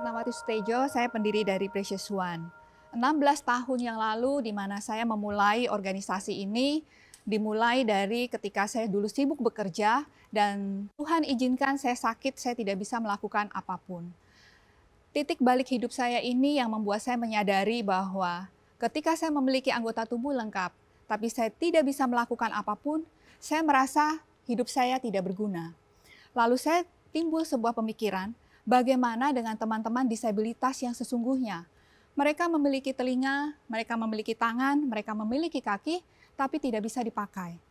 Ratnawati Sutejo, saya pendiri dari Precious One. 16 tahun yang lalu di mana saya memulai organisasi ini, dimulai dari ketika saya dulu sibuk bekerja dan Tuhan izinkan saya sakit, saya tidak bisa melakukan apapun. Titik balik hidup saya ini yang membuat saya menyadari bahwa ketika saya memiliki anggota tubuh lengkap, tapi saya tidak bisa melakukan apapun, saya merasa hidup saya tidak berguna. Lalu saya timbul sebuah pemikiran, bagaimana dengan teman-teman disabilitas yang sesungguhnya? Mereka memiliki telinga, mereka memiliki tangan, mereka memiliki kaki, tapi tidak bisa dipakai.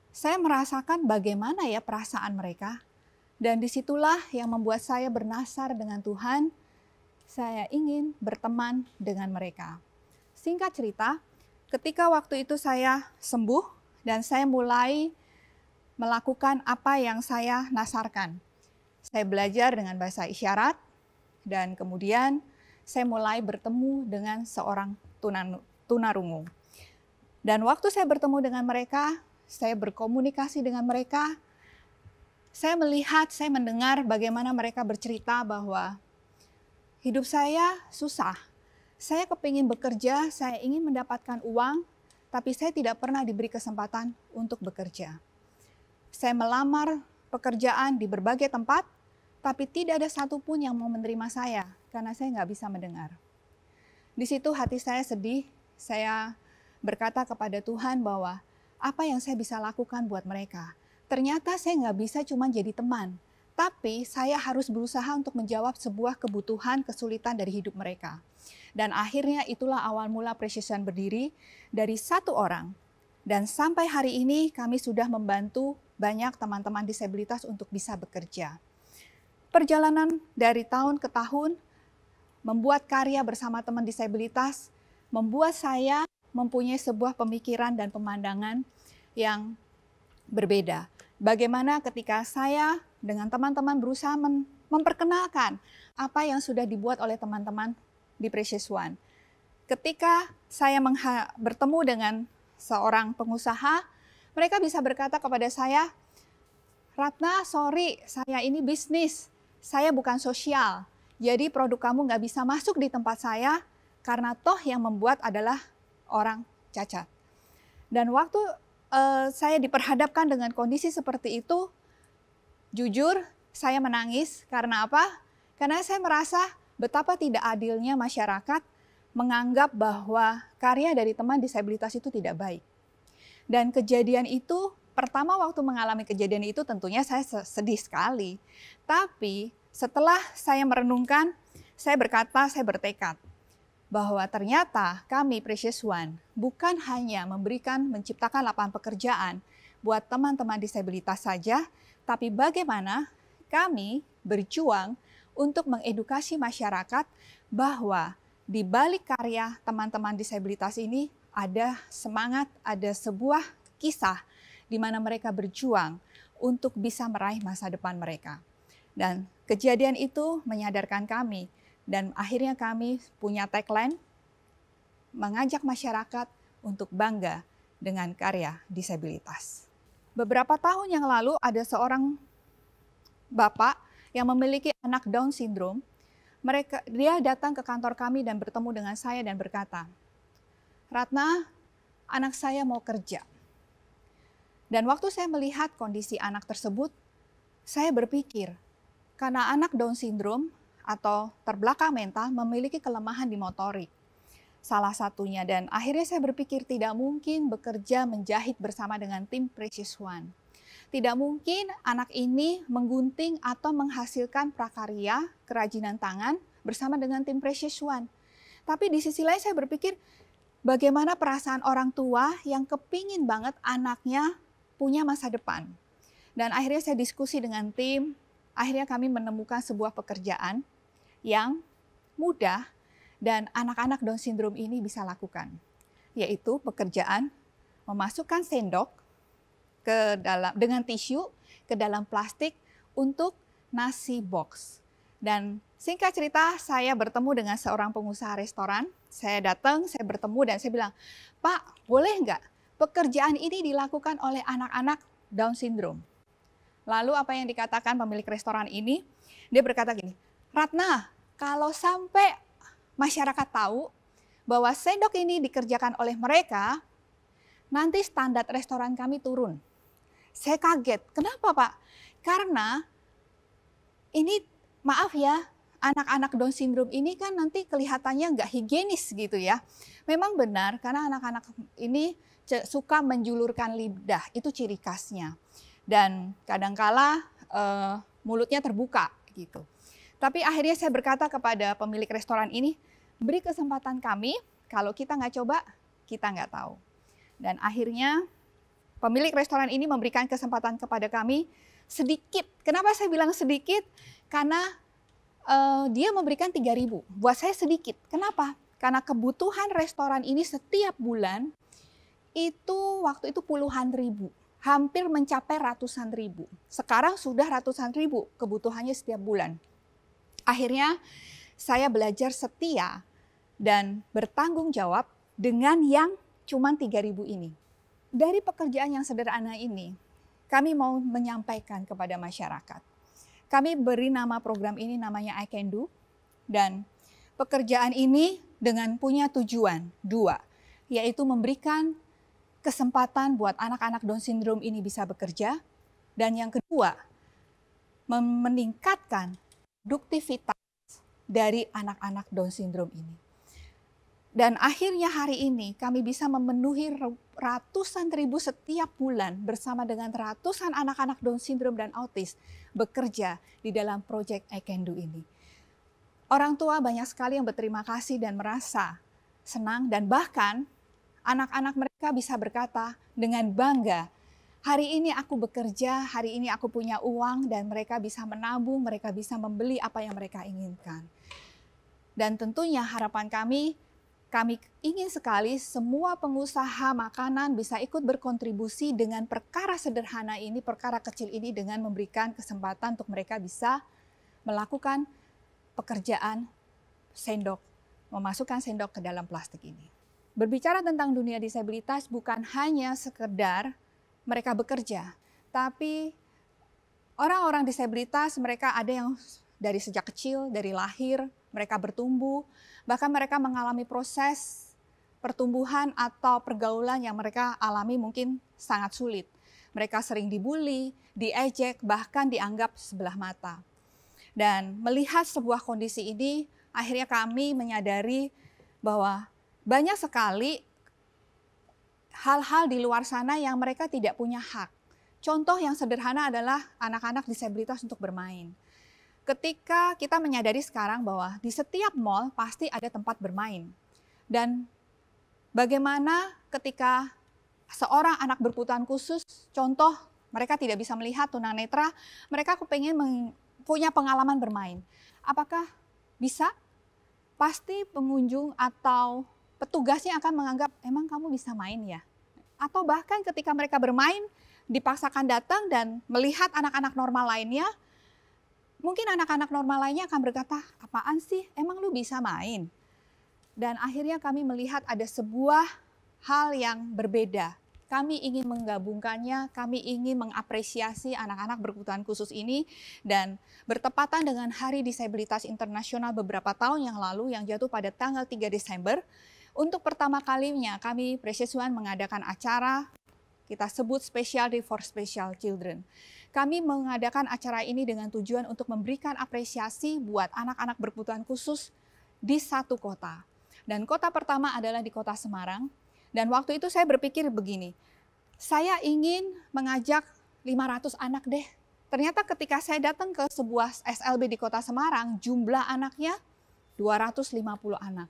Saya merasakan bagaimana ya perasaan mereka, dan disitulah yang membuat saya bernasar dengan Tuhan, saya ingin berteman dengan mereka. Singkat cerita, ketika waktu itu saya sembuh, dan saya mulai melakukan apa yang saya nasarkan. Saya belajar dengan bahasa isyarat, dan kemudian saya mulai bertemu dengan seorang tunarungu. Dan waktu saya bertemu dengan mereka, saya berkomunikasi dengan mereka, saya melihat, saya mendengar bagaimana mereka bercerita bahwa hidup saya susah. Saya kepingin bekerja, saya ingin mendapatkan uang, tapi saya tidak pernah diberi kesempatan untuk bekerja. Saya melamar pekerjaan di berbagai tempat, tapi tidak ada satupun yang mau menerima saya karena saya nggak bisa mendengar. Di situ hati saya sedih, saya berkata kepada Tuhan bahwa apa yang saya bisa lakukan buat mereka. Ternyata saya nggak bisa cuma jadi teman, tapi saya harus berusaha untuk menjawab sebuah kebutuhan, kesulitan dari hidup mereka. Dan akhirnya itulah awal mula Precious One berdiri dari satu orang. Dan sampai hari ini kami sudah membantu banyak teman-teman disabilitas untuk bisa bekerja. Perjalanan dari tahun ke tahun, membuat karya bersama teman disabilitas, membuat saya mempunyai sebuah pemikiran dan pemandangan yang berbeda. Bagaimana ketika saya dengan teman-teman berusaha memperkenalkan apa yang sudah dibuat oleh teman-teman di Precious One. Ketika saya bertemu dengan seorang pengusaha, mereka bisa berkata kepada saya, Ratna, sorry, saya ini bisnis, saya bukan sosial. Jadi produk kamu nggak bisa masuk di tempat saya karena toh yang membuat adalah orang cacat. Dan waktu saya diperhadapkan dengan kondisi seperti itu, jujur saya menangis. Karena apa? Karena saya merasa betapa tidak adilnya masyarakat menganggap bahwa karya dari teman disabilitas itu tidak baik. Dan kejadian itu, pertama waktu mengalami kejadian itu tentunya saya sedih sekali. Tapi setelah saya merenungkan, saya berkata, saya bertekad bahwa ternyata kami Precious One bukan hanya menciptakan lapangan pekerjaan buat teman-teman disabilitas saja, tapi bagaimana kami berjuang untuk mengedukasi masyarakat bahwa di balik karya teman-teman disabilitas ini ada semangat, ada sebuah kisah di mana mereka berjuang untuk bisa meraih masa depan mereka. Dan kejadian itu menyadarkan kami, dan akhirnya kami punya tagline, mengajak masyarakat untuk bangga dengan karya disabilitas. Beberapa tahun yang lalu ada seorang bapak yang memiliki anak Down syndrome. Dia datang ke kantor kami dan bertemu dengan saya dan berkata, Ratna, anak saya mau kerja. Dan waktu saya melihat kondisi anak tersebut, saya berpikir, karena anak Down syndrome atau terbelakang mental memiliki kelemahan di motorik. Salah satunya, dan akhirnya saya berpikir tidak mungkin bekerja menjahit bersama dengan tim Precious One. Tidak mungkin anak ini menggunting atau menghasilkan prakarya, kerajinan tangan bersama dengan tim Precious One. Tapi di sisi lain saya berpikir, bagaimana perasaan orang tua yang kepingin banget anaknya punya masa depan. Dan akhirnya saya diskusi dengan tim, akhirnya kami menemukan sebuah pekerjaan yang mudah dan anak-anak Down syndrome ini bisa lakukan. Yaitu pekerjaan memasukkan sendok dengan tisu ke dalam plastik untuk nasi box. Dan singkat cerita, saya bertemu dengan seorang pengusaha restoran. Saya datang, saya bertemu dan saya bilang, Pak, boleh nggak pekerjaan ini dilakukan oleh anak-anak Down syndrome? Lalu apa yang dikatakan pemilik restoran ini? Dia berkata gini, Ratna, kalau sampai masyarakat tahu bahwa sendok ini dikerjakan oleh mereka, nanti standar restoran kami turun. Saya kaget, kenapa Pak? Karena ini maaf ya, anak-anak Down syndrome ini kan nanti kelihatannya nggak higienis gitu ya. Memang benar, karena anak-anak ini suka menjulurkan lidah, itu ciri khasnya. Dan kadangkala mulutnya terbuka gitu. Tapi akhirnya saya berkata kepada pemilik restoran ini, beri kesempatan kami, kalau kita nggak coba, kita nggak tahu. Dan akhirnya pemilik restoran ini memberikan kesempatan kepada kami sedikit. Kenapa saya bilang sedikit? Karena dia memberikan 3.000. Buat saya sedikit. Kenapa? Karena kebutuhan restoran ini setiap bulan itu waktu itu puluhan ribu. Hampir mencapai ratusan ribu. Sekarang sudah ratusan ribu kebutuhannya setiap bulan. Akhirnya saya belajar setia dan bertanggung jawab dengan yang cuma 3.000 ini. Dari pekerjaan yang sederhana ini, kami mau menyampaikan kepada masyarakat. Kami beri nama program ini namanya I Can Do. Dan pekerjaan ini dengan punya tujuan 2, yaitu memberikan kesempatan buat anak-anak Down syndrome ini bisa bekerja. Dan yang kedua, meningkatkan produktivitas dari anak-anak Down syndrome ini. Dan akhirnya hari ini kami bisa memenuhi ratusan ribu setiap bulan bersama dengan ratusan anak-anak Down syndrome dan autis bekerja di dalam proyek I Can Do ini. Orang tua banyak sekali yang berterima kasih dan merasa senang, dan bahkan anak-anak mereka bisa berkata dengan bangga, hari ini aku bekerja, hari ini aku punya uang, dan mereka bisa menabung, mereka bisa membeli apa yang mereka inginkan. Dan tentunya harapan kami ingin sekali semua pengusaha makanan bisa ikut berkontribusi dengan perkara sederhana ini, perkara kecil ini, dengan memberikan kesempatan untuk mereka bisa melakukan pekerjaan sendok, memasukkan sendok ke dalam plastik ini. Berbicara tentang dunia disabilitas bukan hanya sekedar mereka bekerja, tapi orang-orang disabilitas mereka ada yang dari sejak kecil, dari lahir, mereka bertumbuh, bahkan mereka mengalami proses pertumbuhan atau pergaulan yang mereka alami mungkin sangat sulit. Mereka sering dibully, diejek, bahkan dianggap sebelah mata. Dan melihat sebuah kondisi ini, akhirnya kami menyadari bahwa banyak sekali hal-hal di luar sana yang mereka tidak punya hak. Contoh yang sederhana adalah anak-anak disabilitas untuk bermain. Ketika kita menyadari sekarang bahwa di setiap mall pasti ada tempat bermain. Dan bagaimana ketika seorang anak berkebutuhan khusus, contoh mereka tidak bisa melihat, tunanetra, mereka kepengen punya pengalaman bermain. Apakah bisa? Pasti pengunjung atau petugasnya akan menganggap, emang kamu bisa main ya? Atau bahkan ketika mereka bermain, dipaksakan datang dan melihat anak-anak normal lainnya, mungkin anak-anak normal lainnya akan berkata, apaan sih, emang lu bisa main? Dan akhirnya kami melihat ada sebuah hal yang berbeda. Kami ingin menggabungkannya, kami ingin mengapresiasi anak-anak berkebutuhan khusus ini, dan bertepatan dengan Hari Disabilitas Internasional beberapa tahun yang lalu yang jatuh pada tanggal 3 Desember, untuk pertama kalinya kami Precious One mengadakan acara, kita sebut Special Day for Special Children. Kami mengadakan acara ini dengan tujuan untuk memberikan apresiasi buat anak-anak berkebutuhan khusus di satu kota. Dan kota pertama adalah di kota Semarang. Dan waktu itu saya berpikir begini, saya ingin mengajak 500 anak deh. Ternyata ketika saya datang ke sebuah SLB di kota Semarang, jumlah anaknya 250 anak.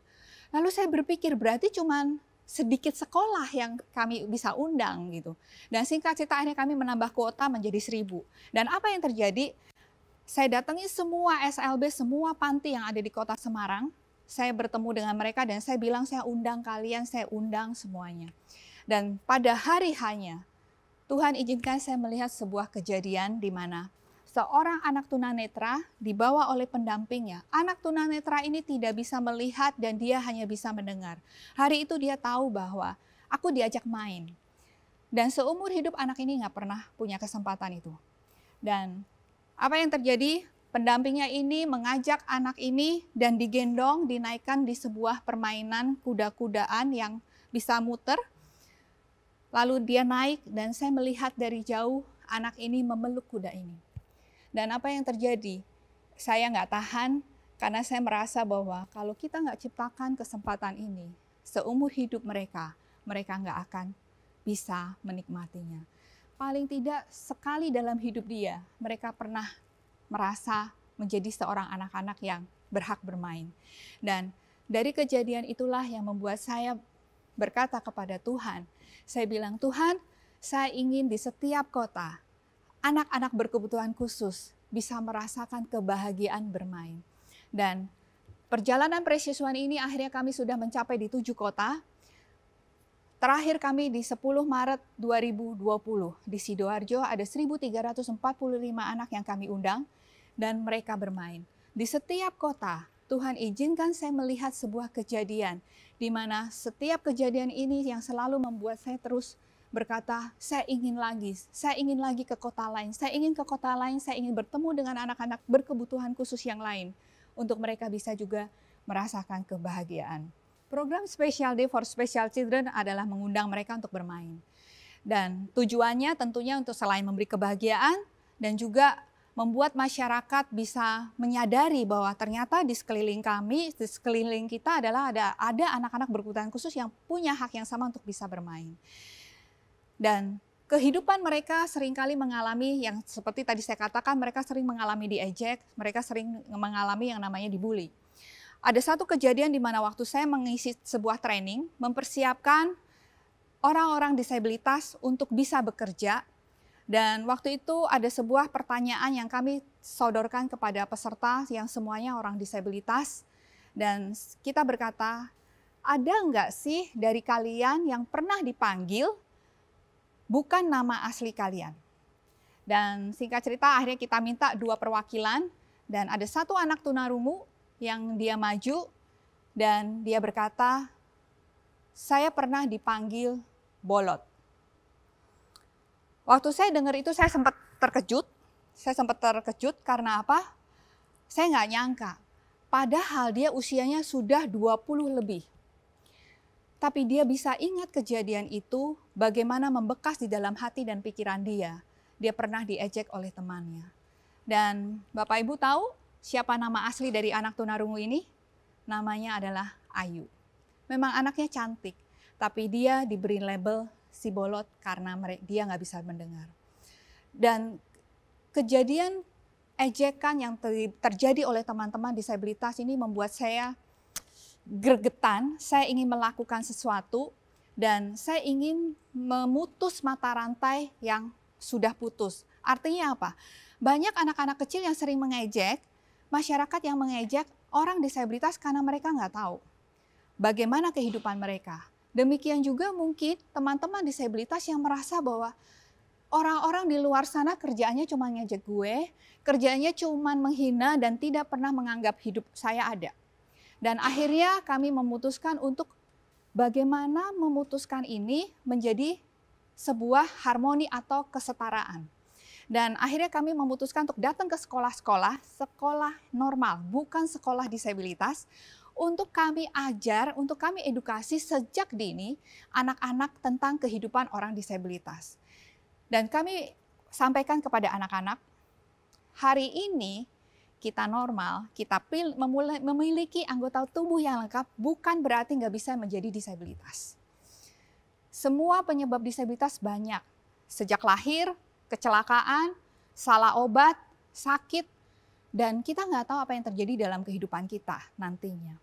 Lalu saya berpikir berarti cuman sedikit sekolah yang kami bisa undang gitu. Dan singkat cerita akhirnya kami menambah kuota menjadi 1.000. Dan apa yang terjadi? Saya datangi semua SLB, semua panti yang ada di kota Semarang. Saya bertemu dengan mereka dan saya bilang saya undang kalian, saya undang semuanya. Dan pada hari hanya, Tuhan izinkan saya melihat sebuah kejadian di mana seorang anak tunanetra dibawa oleh pendampingnya. Anak tunanetra ini tidak bisa melihat dan dia hanya bisa mendengar. Hari itu dia tahu bahwa aku diajak main. Dan seumur hidup anak ini nggak pernah punya kesempatan itu. Dan apa yang terjadi? pendampingnya ini mengajak anak ini dan digendong, dinaikkan di sebuah permainan kuda-kudaan yang bisa muter. Lalu dia naik dan saya melihat dari jauh anak ini memeluk kuda ini. Dan apa yang terjadi? Saya nggak tahan karena saya merasa bahwa kalau kita nggak ciptakan kesempatan ini, seumur hidup mereka nggak akan bisa menikmatinya. Paling tidak sekali dalam hidup dia, mereka pernah merasa menjadi seorang anak-anak yang berhak bermain. Dan dari kejadian itulah yang membuat saya berkata kepada Tuhan, saya bilang, Tuhan, saya ingin di setiap kota, anak-anak berkebutuhan khusus bisa merasakan kebahagiaan bermain. Dan perjalanan Precious One ini akhirnya kami sudah mencapai di 7 kota. Terakhir kami di 10 Maret 2020. Di Sidoarjo ada 1.345 anak yang kami undang dan mereka bermain. Di setiap kota, Tuhan izinkan saya melihat sebuah kejadian di mana setiap kejadian ini yang selalu membuat saya terus berkata, saya ingin lagi ke kota lain, saya ingin ke kota lain, saya ingin bertemu dengan anak-anak berkebutuhan khusus yang lain untuk mereka bisa juga merasakan kebahagiaan. Program Special Day for Special Children adalah mengundang mereka untuk bermain. Dan tujuannya tentunya untuk selain memberi kebahagiaan dan juga membuat masyarakat bisa menyadari bahwa ternyata di sekeliling kami, di sekeliling kita adalah ada anak-anak berkebutuhan khusus yang punya hak yang sama untuk bisa bermain. Dan kehidupan mereka seringkali mengalami yang seperti tadi saya katakan, mereka sering mengalami diejek, mereka sering mengalami yang namanya dibully. Ada satu kejadian di mana waktu saya mengisi sebuah training, mempersiapkan orang-orang disabilitas untuk bisa bekerja. Dan waktu itu ada sebuah pertanyaan yang kami sodorkan kepada peserta yang semuanya orang disabilitas. Dan kita berkata, ada nggak sih dari kalian yang pernah dipanggil bukan nama asli kalian? Dan singkat cerita akhirnya kita minta 2 perwakilan dan ada satu anak tunarungu yang dia maju dan dia berkata, saya pernah dipanggil bolot. Waktu saya dengar itu saya sempat terkejut. Saya sempat terkejut karena apa? Saya nggak nyangka. Padahal dia usianya sudah 20 lebih. Tapi dia bisa ingat kejadian itu, bagaimana membekas di dalam hati dan pikiran dia. Dia pernah diejek oleh temannya. Dan Bapak Ibu tahu siapa nama asli dari anak tunarungu ini? Namanya adalah Ayu. Memang anaknya cantik, tapi dia diberi label si bolot karena dia nggak bisa mendengar. Dan kejadian ejekan yang terjadi oleh teman-teman disabilitas ini membuat saya gregetan, saya ingin melakukan sesuatu dan saya ingin memutus mata rantai yang sudah putus. Artinya apa? Banyak anak-anak kecil yang sering mengejek, masyarakat yang mengejek orang disabilitas karena mereka nggak tahu bagaimana kehidupan mereka. Demikian juga mungkin teman-teman disabilitas yang merasa bahwa orang-orang di luar sana kerjaannya cuma ngejek gue, kerjaannya cuma menghina dan tidak pernah menganggap hidup saya ada. Dan akhirnya kami memutuskan untuk bagaimana memutuskan ini menjadi sebuah harmoni atau kesetaraan. Dan akhirnya kami memutuskan untuk datang ke sekolah-sekolah, sekolah normal, bukan sekolah disabilitas, untuk kami ajar, untuk kami edukasi sejak dini anak-anak tentang kehidupan orang disabilitas. Dan kami sampaikan kepada anak-anak, hari ini kita normal, kita memiliki anggota tubuh yang lengkap, bukan berarti nggak bisa menjadi disabilitas. Semua penyebab disabilitas banyak, sejak lahir, kecelakaan, salah obat, sakit, dan kita nggak tahu apa yang terjadi dalam kehidupan kita nantinya.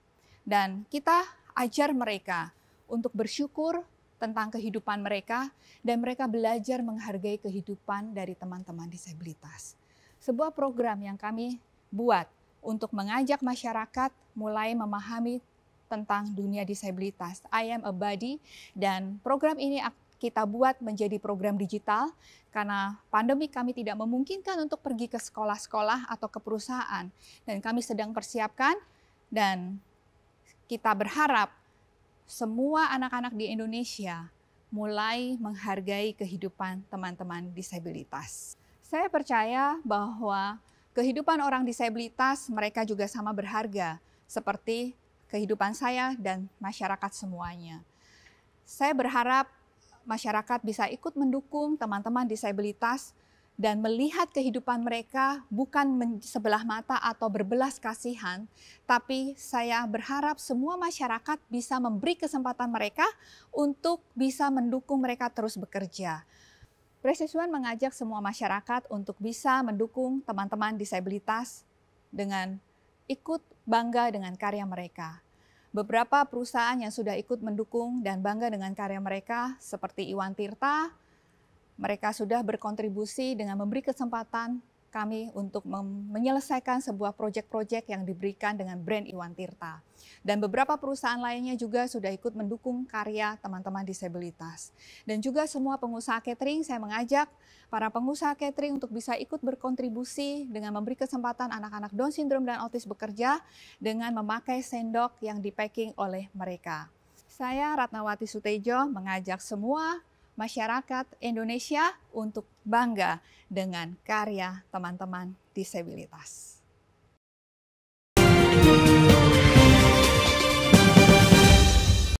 Dan kita ajar mereka untuk bersyukur tentang kehidupan mereka dan mereka belajar menghargai kehidupan dari teman-teman disabilitas. Sebuah program yang kami buat untuk mengajak masyarakat mulai memahami tentang dunia disabilitas. I Am a Body, dan program ini kita buat menjadi program digital karena pandemi kami tidak memungkinkan untuk pergi ke sekolah-sekolah atau ke perusahaan. Dan kami sedang persiapkan dan kita berharap semua anak-anak di Indonesia mulai menghargai kehidupan teman-teman disabilitas. Saya percaya bahwa Kehidupan orang disabilitas mereka juga sama berharga, seperti kehidupan saya dan masyarakat semuanya. Saya berharap masyarakat bisa ikut mendukung teman-teman disabilitas dan melihat kehidupan mereka bukan sebelah mata atau berbelas kasihan, tapi saya berharap semua masyarakat bisa memberi kesempatan mereka untuk bisa mendukung mereka terus bekerja. Precious One mengajak semua masyarakat untuk bisa mendukung teman-teman disabilitas dengan ikut bangga dengan karya mereka. Beberapa perusahaan yang sudah ikut mendukung dan bangga dengan karya mereka seperti Iwan Tirta, mereka sudah berkontribusi dengan memberi kesempatan kami untuk menyelesaikan sebuah proyek-proyek yang diberikan dengan brand Iwan Tirta. Dan beberapa perusahaan lainnya juga sudah ikut mendukung karya teman-teman disabilitas. Dan juga semua pengusaha catering, saya mengajak para pengusaha catering untuk bisa ikut berkontribusi dengan memberi kesempatan anak-anak Down syndrome dan autis bekerja dengan memakai sendok yang di-packing oleh mereka. Saya Ratnawati Sutejo mengajak semua masyarakat Indonesia untuk bangga dengan karya teman-teman disabilitas.